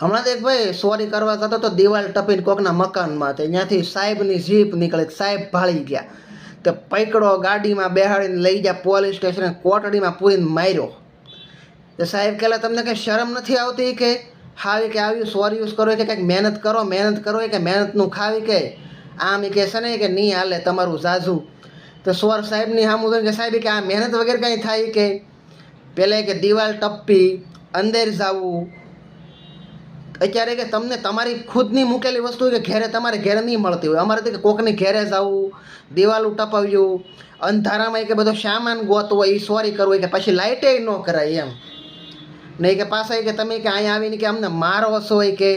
હમણાં તો એક ભાઈ સોરી કરવા જતો તો દિવાલ ટપીને કોકના મકાનમાં તો ત્યાંથી સાહેબની જીપ નીકળે, સાહેબ ભાળી ગયા. તો પકડો, ગાડીમાં બેહાડીને લઈ ગયા પોલીસ સ્ટેશને, કોટડીમાં પૂરીને માર્યો. તો સાહેબ કહેલા તમને કંઈ શરમ નથી આવતી કે હાવી કે આવ્યું સોરી યુઝ કરો કે કંઈક મહેનત કરો કે મહેનતનું ખાવી કે આમ કહે છે ને કે નહીં હાલે તમારું ઝાઝું. તો સ્વર સાહેબની સામું જોઈને કે સાહેબ કે આ મહેનત વગેરે કાંઈ થાય કે પહેલાં કે દિવાલ ટપ્પી, અંદર જવું. અત્યારે કે તમને તમારી ખુદની મૂકેલી વસ્તુ કે ઘેરે તમારે ઘેરે નહીં મળતી હોય, અમારે તો કે કોકની ઘેરે જવું, દિવાલું ટપાવ્યું, અંધારામાં કે બધો સામાન ગોતવો હોય, એ સોરી કરવું હોય કે પછી લાઇટે ન કરાય એમ નહીં કે પાછા કે તમે કે અહીંયા આવીને કે અમને મારો છો હોય કે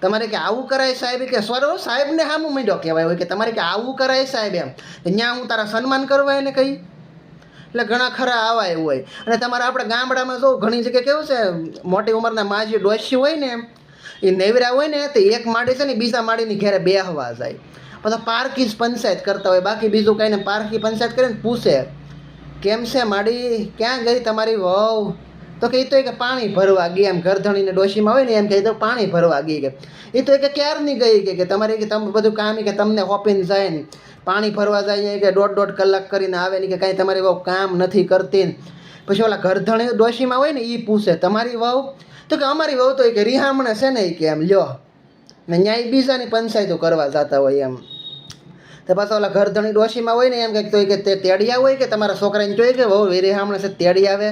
તમારે કે આવું કરાય સાહેબ કે સ્વરો સાહેબને સામું માંડ્યો કહેવાય હોય કે તમારે કે આવું કરાય સાહેબ એમ ત્યાં હું તારા સન્માન કરવા એને કહી. એટલે ઘણા ખરા આવા એવું હોય. અને તમારે આપણે ગામડામાં જો ઘણી જગ્યાએ કેવું છે, મોટી ઉંમરના માજી ડોશી હોય ને એ નેવરા હોય ને તો એક માડી છે ને બીજા માડીની ઘેરે બેહવા જાય, બધા પારકી જ પંચાયત કરતા હોય, બાકી બીજું કાંઈ ને પારકી પંચાયત કરીને પૂછે કેમ છે માડી, ક્યાં ગઈ તમારી વહુ, તો કે એ તો કે પાણી ભરવા ગઈ. એમ ઘરધણીને ડોશીમાં હોય ને એમ કહે તો પાણી ભરવા ગઈ કે એ તો કે ક્યારની ગઈ કે તમારે કે તમે બધું કામ કે તમને હોપીને જાય ને પાણી ભરવા જાય કે દોઢ કલાક કરીને આવે ને કે કાંઈ તમારી વહુ કામ નથી કરતી. પછી ઓલા ઘરધણી ડોશીમાં હોય ને એ પૂછે તમારી વહુ, તો કે અમારી વહુ તો કે રિહામણે છે ને કે એમ લ્યો ને ન્યાય બીજાની પંચાયતો કરવા જતા હોય એમ. તો પાછા ઓલા ઘરધણી ડોશીમાં હોય ને એમ કંઈક તો કે તે તેડિયા હોય કે તમારા છોકરાને જોઈએ કે વહુ રિહામણે છે તેડી આવે.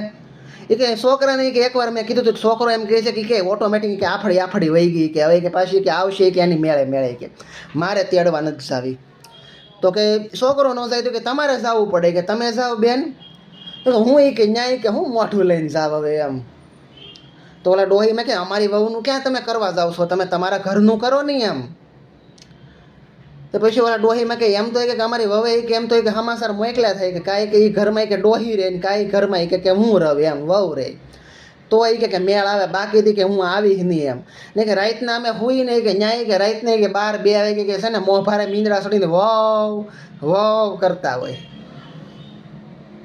એ કે છોકરાને કે એકવાર મેં કીધું તો છોકરો એમ કહે છે કે ઓટોમેટિક કે આફડી વહી ગઈ કે હવે કે પાછી કે આવશે કે એની મેળે કે મારે તેડવા નથી જાવી. તો કે છોકરો ન જાય તો કે તમારે જવું પડે કે તમે જાઓ બેન, તો હું એ કે ન્યાય કે હું મોઢું લઈને જાવ હવે એમ. તો ઓલા ડોહી મેં કે અમારી વહુનું ક્યાં તમે કરવા જાઓ છો, તમે તમારા ઘરનું કરો નહીં એમ. તો પછી ઓલા ડોહીમાં કે એમ તો કે અમારી વહુ કે એમ તો કે હમાસર મોકલ્યા થાય કે કાંઈ કે એ ઘરમાં કે ડોહી રહે ને કાંઈ ઘરમાં કે હું રહે એમ વહુ રહે તો એ કે મેળ આવે, બાકીથી કે હું આવીશ નહીં એમ. ને કે રાતના અમે હુઈ નહીં કે ન્યાય કે રાતને કે 12-2 વાગે કે છે ને મોં ભારે મીંદડા સડીને વહુ કરતા હોય.